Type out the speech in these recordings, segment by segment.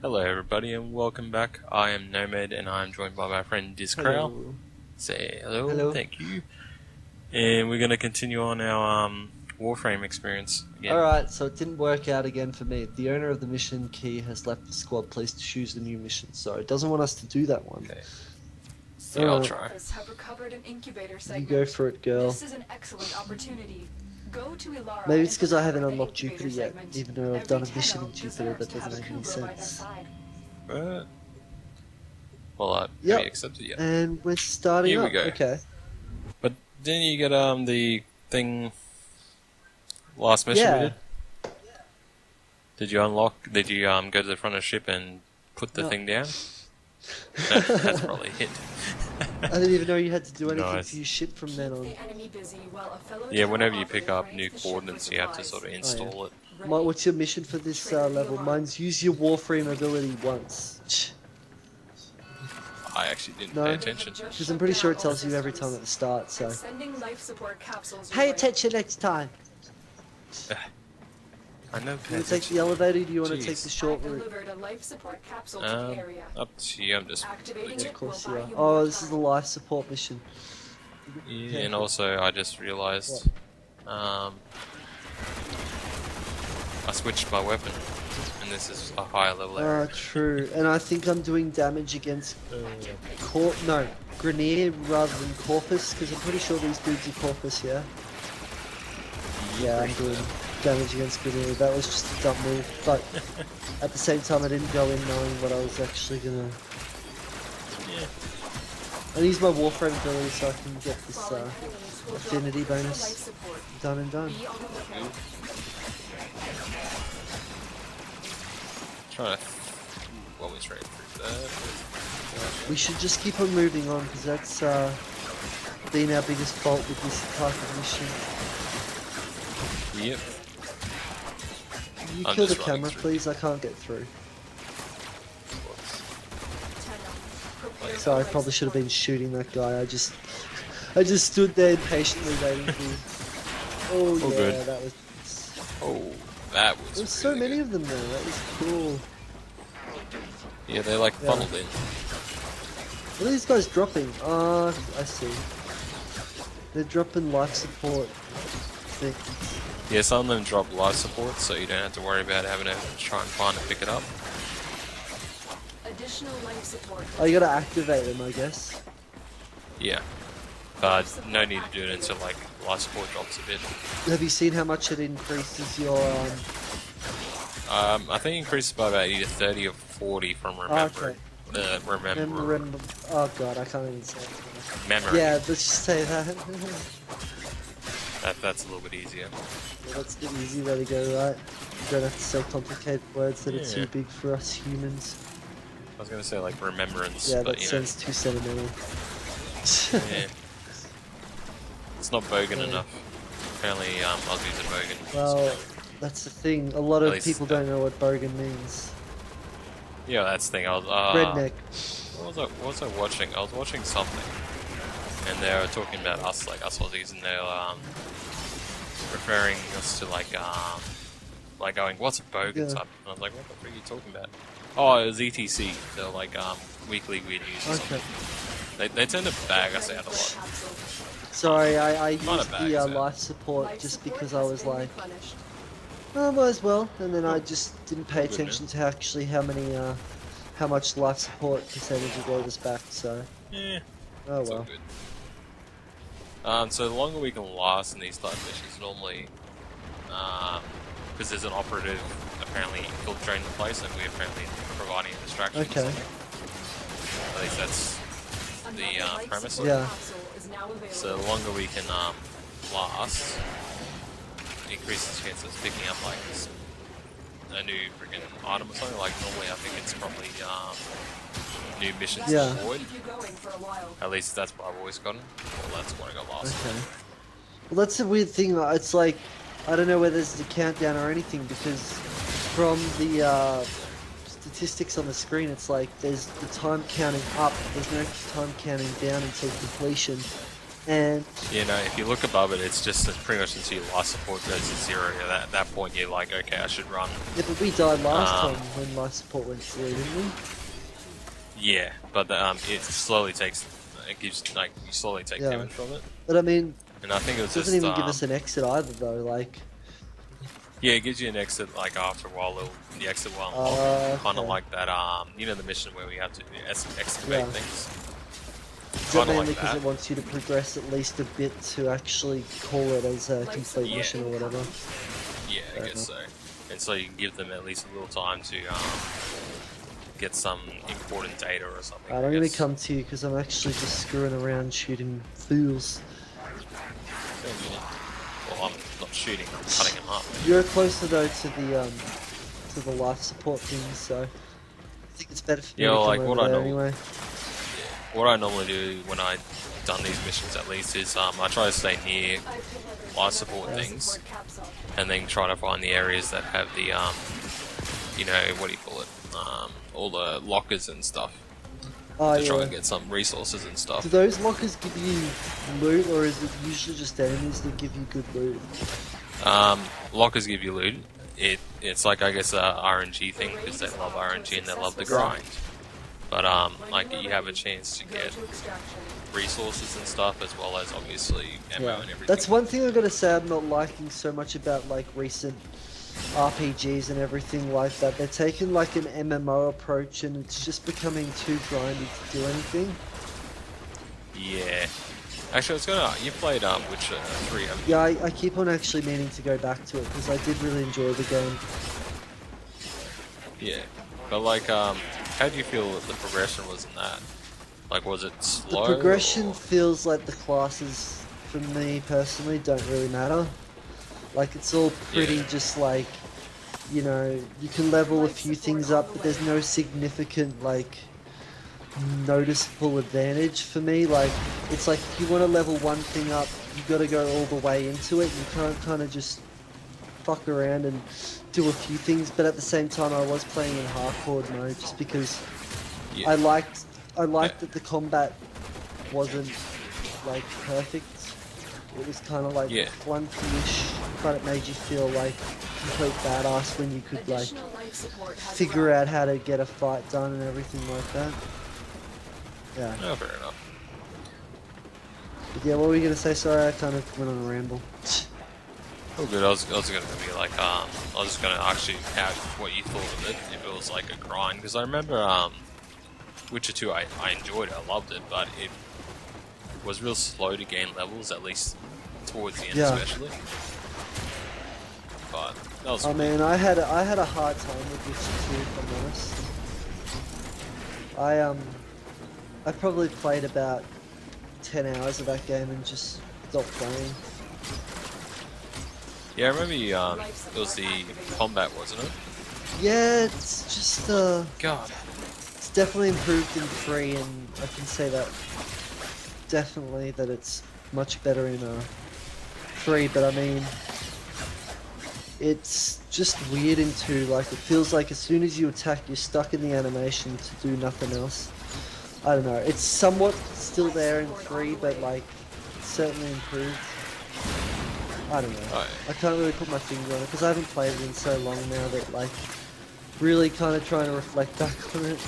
Hello everybody and welcome back. I am Nomad and I am joined by my friend Dizcrowell. Hello. Say hello, Hello. thank you. And we're going to continue on our Warframe experience again. Alright, so it didn't work out again for me. The owner of the mission key has left the squad. Please choose a new mission. So it doesn't want us to do that one. Okay. Yeah, I'll try. Have recovered an incubator You segment. go for it, girl. This is an excellent opportunity. Go to Ilara. Maybe it's because I haven't and unlocked incubator Jupiter yet, segment. even though I've Every done a mission in tenno Jupiter that deserves to doesn't have make a any cougar by their sense. side. Well, have Yep. you accepted yet? And we're starting Here we up. go. Okay. But didn't you get the thing last mission we Yeah. did? Did you unlock, did you go to the front of the ship and put the No. thing down? No, that's probably it. I didn't even know you had to do anything Nice. to use ship from then on. The enemy busy while a fellow Yeah, whenever you tenno pick up operator new raids the ship coordinates for you have to supplies. sort of install it. What's your mission for this level? Mine's use your Warframe ability once. I actually didn't No. pay attention. Because I'm pretty sure it tells you every time at the start, so... Sending life support capsules Pay your way. attention next time! I know. Do you want to take the elevator or do you want to take Jeez. the short I route? delivered a life support capsule to the area. Up to you. I'm just Activating Yeah, it of course will you buy are. you Oh, more this is the time. life support mission. yeah, and also I just realised I switched my weapon, and this is a higher level area. True. And I think I'm doing damage against Grenier rather than Corpus, because I'm pretty sure these dudes are Corpus, yeah? Yeah, I'm doing damage against Grenier. That was just a dumb move, but at the same time I didn't go in knowing what I was actually gonna... Yeah. I use my Warframe ability so I can get this Fallen enemies will drop affinity extra bonus. life support. Done and done. Be on the lookout. Trying to almost right through that. We should just keep on moving on, because that's been our biggest fault with this type of mission. Yep. Can you I'm kill the just running camera, through. please? I can't get through. Tenno, prepare Sorry, I for probably life should have been support. shooting that guy. I just stood there impatiently waiting for. Oh Oh, yeah, good. that was. Oh, that was. There's so really many good. of them there. That was cool. Yeah, they're like Yeah. funneled in. What are these guys dropping? Ah, I see. They're dropping life support things. Yeah, some of them drop life support, so you don't have to worry about having to try and find and pick it up. Additional life support. Oh, you gotta activate them, I guess. Yeah. No need to do it until like life support drops a bit. Have you seen how much it increases your I think it increases by about either 30 or 40 from remember. okay. Remember. Oh god, I can't even say it. Memory. Yeah, let's just say that. That's a little bit easier. Yeah, that's the easy way to go, right? You don't have to say complicated words that are too Yeah. big for us humans. I was gonna say like remembrance, Yeah, but that you know, sounds too sentimental. yeah. It's not bogan enough. Apparently, Aussies are bogan. Well, that's the thing. A lot At of least, people don't know what bogan means. Yeah, that's the thing. I was Redneck. What was I watching? I was watching something, and they were talking about us, like us Aussies, and they were referring us to like going, "What's a bogan?" Yeah. Type. And I was like, "What the frick are you talking about?" Oh, it was ETC. They're like weekly weird news. Or Okay. something. They tend to bag us out a lot. Sorry, I used Not a bag, the so. life support Life just support because I has was been like, replenished. oh, might as well. And then I just didn't pay All good, attention to actually how much life support percentage it gave us back. So, Yeah. oh It's all well. good. So the longer we can last in these type of missions, normally, because there's an operative apparently infiltrating the place, and we're apparently providing a distraction. Okay. At least that's Another the life premise. support Yeah. capsule is now available. So the longer we can last, increases the chance of picking up like a new freaking item or something. Like normally, I think it's probably new missions Yeah. forward. Keep you going for a while. At least that's what I've always gotten. Well, that's what I got last. Okay. Well, that's a weird thing. It's like, I don't know whether there's a countdown or anything, because from the statistics on the screen, it's like there's the time counting up. There's no time counting down until completion. And You know, if you look above it, it's just pretty much until your life support goes to 0. At that point, you're like, okay, I should run. yeah, but we died last time when life support went through, didn't we? Yeah, but it slowly takes. It gives like you slowly take Yeah. damage from it, But I mean, and I think it it was doesn't just. even give us an exit either, though. Like, Yeah, it gives you an exit like after a while. The exit will unlock, kind of okay. like that. You know, the mission where we have to excavate Yeah. things. Is that Kinda mainly like because that. it wants you to progress at least a bit to actually call it as a complete Yeah. mission or whatever? Yeah, I Fair guess so. And so you can give them at least a little time to get some important data or something. Alright, I I'm gonna guess. come to you because I'm actually just screwing around shooting fools. Well, I'm not shooting. I'm cutting them up. You're closer though to the life support thing, so I think it's better for me Yeah, to come like, over what I there know- anyway. What I normally do when I've done these missions, at least, is I try to stay near life support things, and then try to find the areas that have the you know, what do you call it? All the lockers and stuff Oh to try yeah. and get some resources and stuff. Do those lockers give you loot, or is it usually just enemies that give you good loot? Lockers give you loot. It's like, I guess, a RNG thing, because they love RNG and they love the grind. But like, you have a chance to get resources and stuff, as well as obviously ammo and everything. That's one thing I've got to say I'm not liking so much about like recent RPGs and everything like that. They're taking like an MMO approach and it's just becoming too grindy to do anything. Yeah. Actually, I was gonna. You played Witcher 3, haven't you? Yeah, I keep on actually meaning to go back to it because I did really enjoy the game. Yeah. But like, how do you feel that the progression was in that? Like, was it The slow? progression or- feels like the classes, for me personally, don't really matter. Like, it's all pretty Yeah. just like, you know, you can level a few things up, but there's no significant, like, noticeable advantage for me. Like, it's like if you want to level one thing up, you got to go all the way into it. You can't kind of just fuck around and do a few things. But at the same time, I was playing in hardcore mode just because Yeah. I liked that the combat wasn't like perfect. It was kind of like Yeah. clunky-ish, but it made you feel like complete badass when you could like figure out how to get a fight done and everything like that. Yeah. No, fair enough. But yeah, what were you gonna say? Sorry, I kind of went on a ramble. Oh, good. I was gonna be like, I was just gonna ask you what you thought of it, if it was like a grind, because I remember, Witcher 2, I enjoyed it, I loved it, but it was real slow to gain levels, at least towards the end, Yeah. especially. But that was. Oh man, I had a hard time with Witcher 2, if I'm honest. I probably played about 10 hours of that game and just stopped playing. Yeah, I remember you. It was the combat, wasn't it? Yeah, it's just God. it's definitely improved in 3, and I can say that definitely that it's much better in 3. But I mean, it's just weird in 2. Like, it feels like as soon as you attack, you're stuck in the animation to do nothing else. I don't know. It's somewhat still there in 3, but like, it's certainly improved. I don't know. Oh, yeah. I can't really put my finger on it because I haven't played it in so long now that like really kind of trying to reflect back on it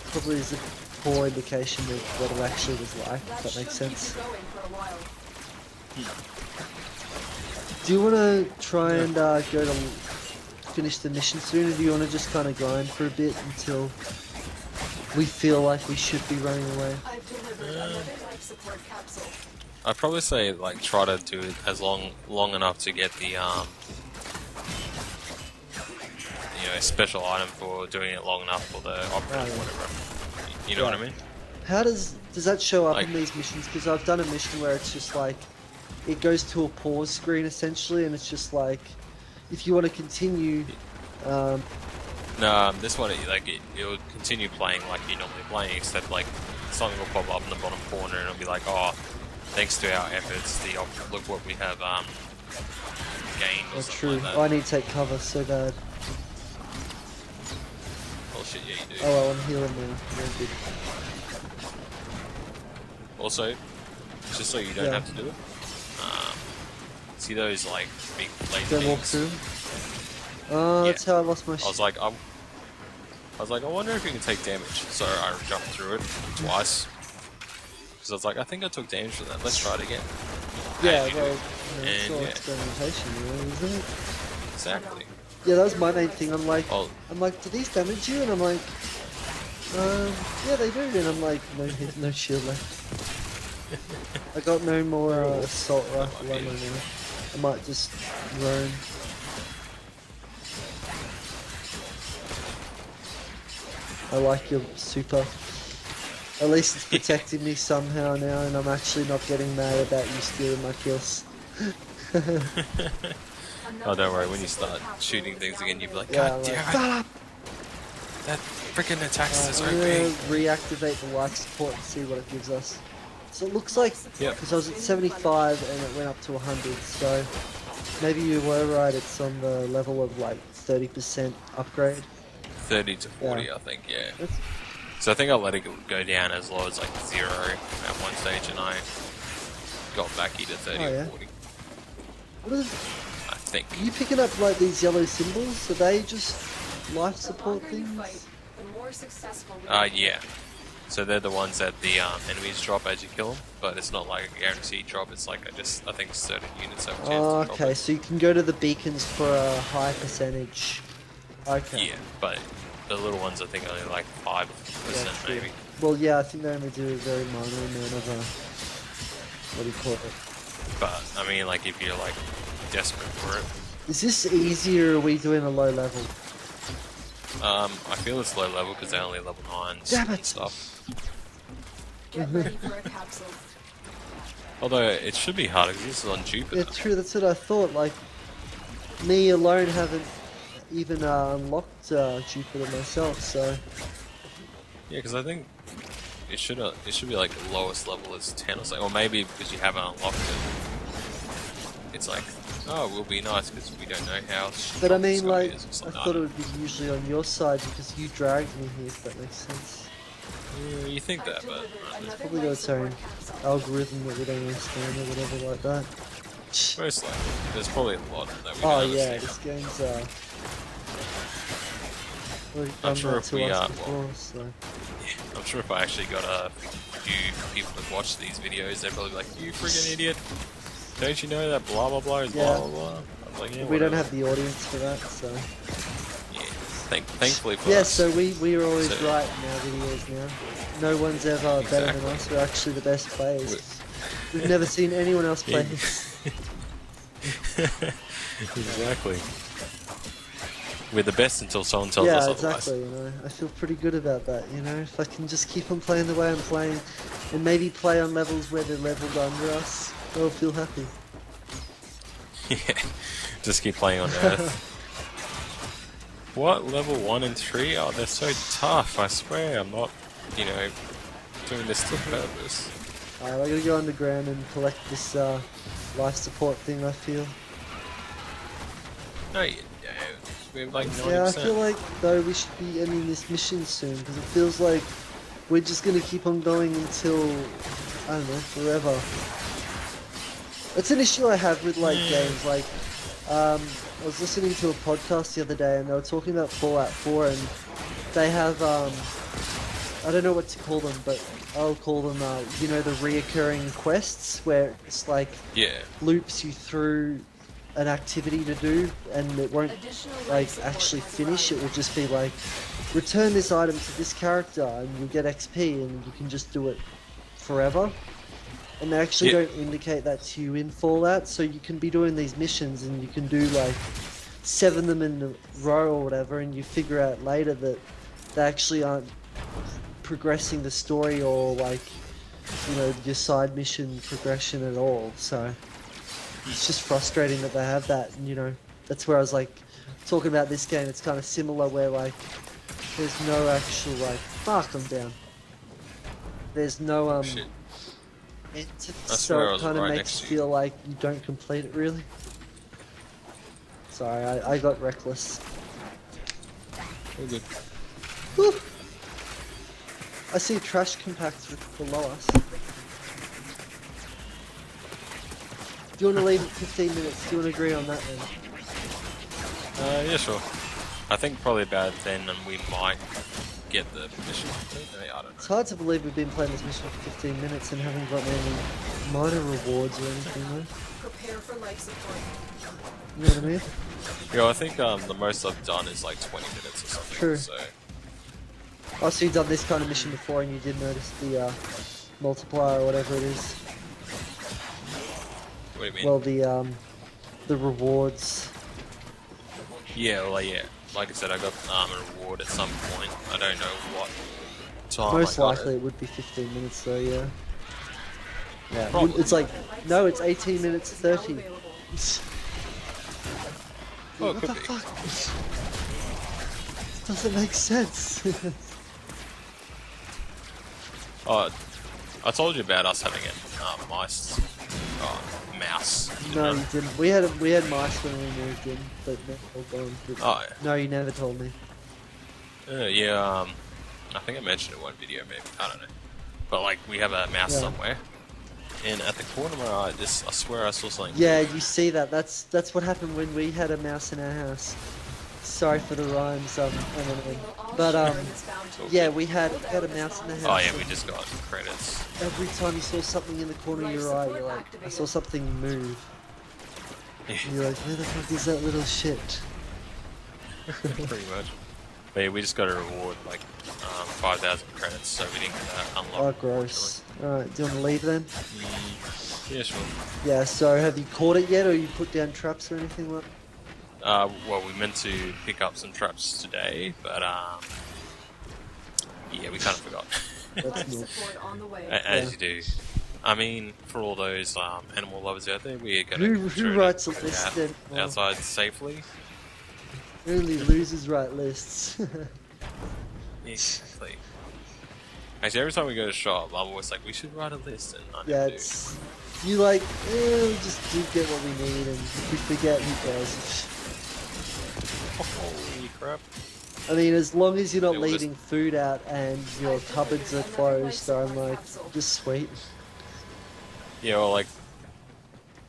probably is a poor indication of what it actually was like, if that makes sense. Do you want to try and go to finish the mission soon, or do you want to just kind of grind for a bit until we feel like we should be running away? I'd probably say like try to do it as long enough to get the special item for doing it long enough for the operative, yeah. whatever. You know what I mean? How does that show up Like- in these missions? Because I've done a mission where it's just like it goes to a pause screen essentially, and it's just like if you want to continue. No, this one it'll continue playing like you're normally playing, except like something will pop up in the bottom corner and it'll be like, oh, thanks to our efforts, look what we have gained or Oh, something true. like that. Oh, I need to take cover so bad. Oh shit, yeah, you do. Oh well, I'm healing now. Yeah, good. Also, just so you don't Yeah. have to do it. See those like big blade Don't walk things? through. Oh, Yeah. that's how I lost my I was like, I wonder if you can take damage. So I jumped through it twice. Because I was like, I think I took damage from that. Let's try it again. Yeah, And you well, do. it's And all yeah. experimentation, really, isn't it? Exactly. Yeah, that was my main thing. I'm like, Oh, do these damage you? And I'm like, yeah, they do. And I'm like, no shield left. I got no more assault rifle ammo now. I might just roam. I like your super. At least it's protecting me somehow now, and I'm actually not getting mad about you stealing my kills. oh, don't worry. When you start shooting things again, you'll be like, Yeah, God I'm damn like, it! "Stop!" That freaking attacks is I'm gonna OP. reactivate the life support and see what it gives us. So it looks like, Yep. because I was at 75 and it went up to 100, so maybe you were right, it's on the level of like 30% upgrade. 30 to 40, Yeah. I think. Yeah. That's, So I think I let it go down as low as like 0 at one stage, and I got back to 30 Oh, yeah. or 40. what are, I think. are you picking up like these yellow symbols? Are they just life support The longer you things? fight, the more successful we Yeah. So they're the ones that the enemies drop as you kill them, but it's not like a guaranteed drop. It's like I think certain units have a chance Oh, to drop okay, it. so you can go to the beacons for a high percentage. Okay. Yeah, but the little ones I think only like 5% Yeah, true. maybe. Well, yeah, I think they only do a very minor amount of, what do you call it? But I mean, like if you're like desperate for it, Is this easier or are we doing a low level? I feel it's low level because they're only level 9s Damn and it. stuff. get ready for a capsule. Although it should be harder because this is on Jupiter. Yeah, true, that's what I thought, like, me alone haven't even unlocked Jupiter myself, so... Yeah, because I think it should be like the lowest level is 10 or something, or maybe because you haven't unlocked it. It's like, oh, it will be nice because we don't know how. But I strong this mean, guy like, is or I something. thought it would be usually on your side because you dragged me here, if that makes sense. Yeah, you think that, but It's probably got its own algorithm that we don't understand or whatever like that. most likely there's probably a lot that we Oh don't yeah, understand. this game's already I'm done sure that if to we us are, before, so... I'm sure if I actually got a few people that watch these videos, they'd probably be like, "You freaking idiot! Don't you know that blah blah blah is Yeah. blah blah blah?" I was like, "Yeah, We don't whatever." have the audience for that, so... Yeah, thankfully for Yeah, us. so we are always So- right in our videos now. No one's ever better than Exactly. us, we're actually the best players. We've never seen anyone else play Yeah. this. Exactly. We're the best until someone tells Yeah, us otherwise. exactly, you know. I feel pretty good about that, you know. If I can just keep on playing the way I'm playing, and maybe play on levels where they're leveled under us, I'll feel happy. Yeah, just keep playing on Earth. What? Level 1 and 3? Oh, they're so tough, I swear. I'm not, doing this to purpose. Alright, I gotta go underground and collect this life support thing, I feel. No, we have like 90%. Yeah, I feel like, though, we should be ending this mission soon, because it feels like we're just gonna keep on going until, I don't know, forever. It's an issue I have with, like, games, like, I was listening to a podcast the other day, and they were talking about Fallout 4, and they have, I don't know what to call them, but I'll call them, the reoccurring quests, where it's like, Yeah. loops you through an activity to do, and it won't like actually finish. It will just be like, return this item to this character and you get XP and you can just do it forever. And they actually Yeah. don't indicate that to you in Fallout, so you can be doing these missions and you can do like 7 of them in a row or whatever, and you figure out later that they actually aren't progressing the story or like, your side mission progression at all. So it's just frustrating that they have that, and that's where I was like, talking about this game, it's kind of similar where like, there's no actual like, fuck, I'm down. There's no Shit. end to I this, swear I so it was kind of right makes next you to you. feel like you don't complete it really. Sorry, I got reckless. All good. Whew. I see a trash compactor below us. Do you want to leave it 15 minutes? Do you want to agree on that then? Yeah, sure. I think probably about then, and we might get the mission. I don't It's know. hard to believe we've been playing this mission for 15 minutes and haven't gotten any minor rewards or anything though. Prepare for life support. You know what I mean? Yeah, I think the most I've done is like 20 minutes or something. True. So Oh, so you've done this kind of mission before and you did notice the multiplier or whatever it is. what do you mean? Well, the rewards. Yeah, well, yeah. Like I said, I got a reward at some point. I don't know what time. Most I got likely it. it would be 15 minutes though, yeah. Yeah, Probably. it's like, no, it's 18 minutes 30. Now available. Oh, it What could the be. fuck? This doesn't make sense. Oh, I told you about us having a mouse. No, you didn't. We had mice when we moved in, but they're all gone. But Oh, no, you never told me. yeah. I think I mentioned it in one video, maybe. I don't know. But like, we have a mouse Yeah. somewhere, and at the corner of my eye, I swear I saw something. Yeah, you see that. That's what happened when we had a mouse in our house. Sorry for the rhymes, Eminem. But yeah, we had a mouse in the house. Oh yeah, we just got credits. Every time you saw something in the corner of your eye, you're like, I saw something move. And you're like, where the fuck is that little shit? Pretty much. But yeah, we just got a reward, like 5,000 credits, so we didn't get that Oh, unlocked. gross. Alright, do you want to leave then? Yeah, sure. Yeah, so have you caught it yet, or you put down traps or anything like Well, we meant to pick up some traps today, but yeah, we kind of forgot. That's Life not. support on the way. As you do. I mean, for all those animal lovers out there, we are going Who writes a list then? Oh. outside safely. Only losers write lists. Exactly. Actually, every time we go to shop, I'm always like, we should write a list, and I Yeah, never do. it's... You like, we just do get what we need, and if we forget, who cares? Holy crap. I mean, as long as you're not Yeah, we'll leaving food out and your cupboards are closed, I'm like, just sweet. Yeah, well, like,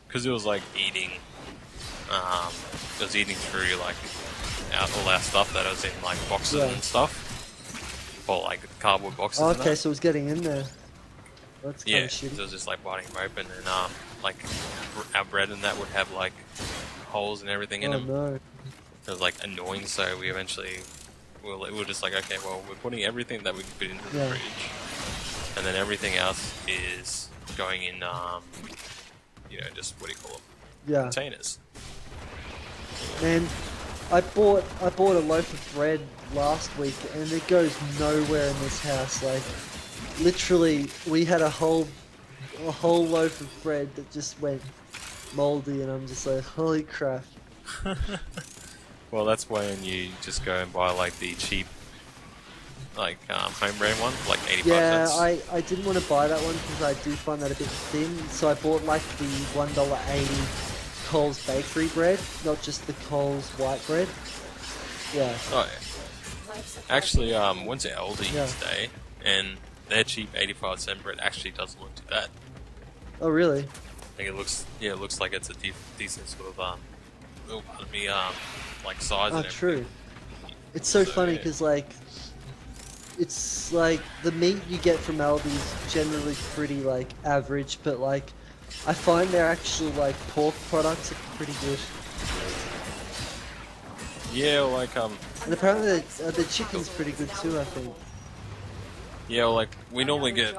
because it was like eating, it was eating through like all our stuff that was in like boxes Yeah. and stuff, or like cardboard boxes. Oh, and okay, that. so it's getting in there. That's kind Yeah, of so it shitty. was just like biting them open, and like our bread and that would have like holes and everything in Oh them. no. It was like annoying, so we eventually we were just like, okay, well, we're putting everything that we can put into the Yeah. fridge, and then everything else is going in, just what do you call them? Yeah. Containers. Man, I bought a loaf of bread last week, and it goes nowhere in this house. Like, literally, we had a whole loaf of bread that just went moldy, and I'm just like, holy crap. Well, that's when you just go and buy like the cheap, like home brand one, like 85 Yeah, cents. I didn't want to buy that one because I do find that a bit thin, so I bought like the $1.80 Coles bakery bread, not just the Coles white bread. Yeah. Oh yeah. Actually, went to Aldi Yeah. today, and their cheap 85-cent bread actually doesn't look too bad. Oh really? I think it looks like it's a decent sort of pardon me, like size Oh, and everything. true. It's so So, funny yeah. because like, it's like the meat you get from Aldi is generally pretty like average, but like, I find their actual like pork products are pretty good. Yeah, like And apparently the chicken's pretty good too, I think. yeah, like we normally get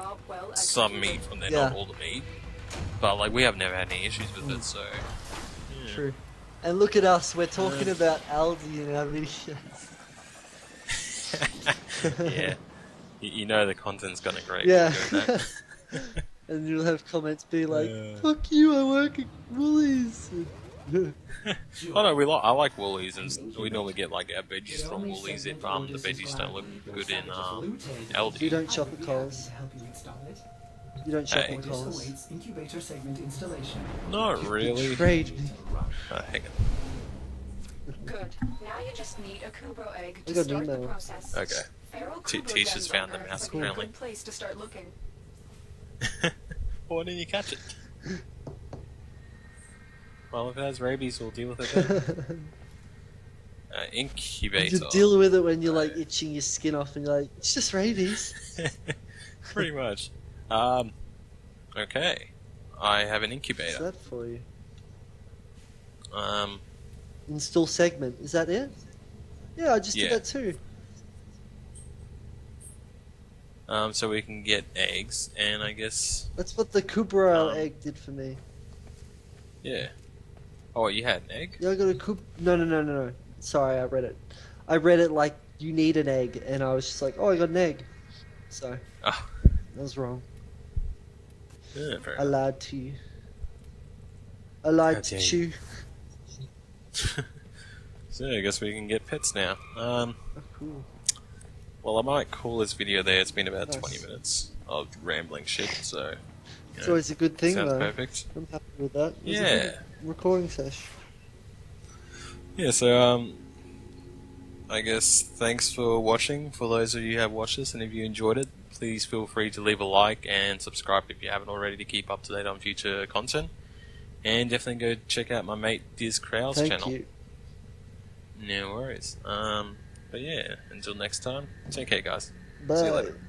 some meat from there, not Yeah. all the meat, but like we have never had any issues with it, so yeah. True. And look at us, we're talking about Aldi in our videos. Yeah, you know the content's gonna great. Yeah. Doing that. And you'll have comments be like, Yeah. fuck you, I work at Woolies. Oh no, I like Woolies, and we normally get like our veggies from Woolies if the veggies don't look good in Aldi. You don't shop at Coles. You don't shop Hey. at Coles. Incubator segment installation. Not really. Trade me. Hang Good. Now you just need a Kubro egg I to got an start the email. process. on. Okay. Feral T- Kubro Tisha's dens found are the mouse, a apparently. good place to start looking. Why didn't you catch it? Well, if it has rabies, we'll deal with it then. Incubator. You deal with it when you're like itching your skin off and you're like, it's just rabies. Pretty much. Okay. I have an What's incubator. that for you? Um, Install segment. Is that it? Yeah, I just Yeah. did that too. so we can get eggs, and I guess, That's what the Kubra Um, egg did for me. yeah. Oh, you had an egg? Yeah, I got a No. Sorry, I read it. I read it like you need an egg, and I was just like, oh, I got an egg. So Oh, I was wrong. yeah, fair I enough. lied to you. I lied How to dare you. So I guess we can get pets now. Oh, cool. Well, I might call this video there. It's been about Nice. 20 minutes of rambling shit, so... It's always a good thing, sounds though. perfect. I'm happy with that. It was a Yeah. good recording session. Yeah, so, I guess thanks for watching, for those of you who have watched this, and if you enjoyed it, please feel free to leave a like and subscribe if you haven't already to keep up to date on future content. And definitely go check out my mate Dizcrowell's Thank channel. you. No worries. But yeah, until next time, take care guys. Bye. See you later.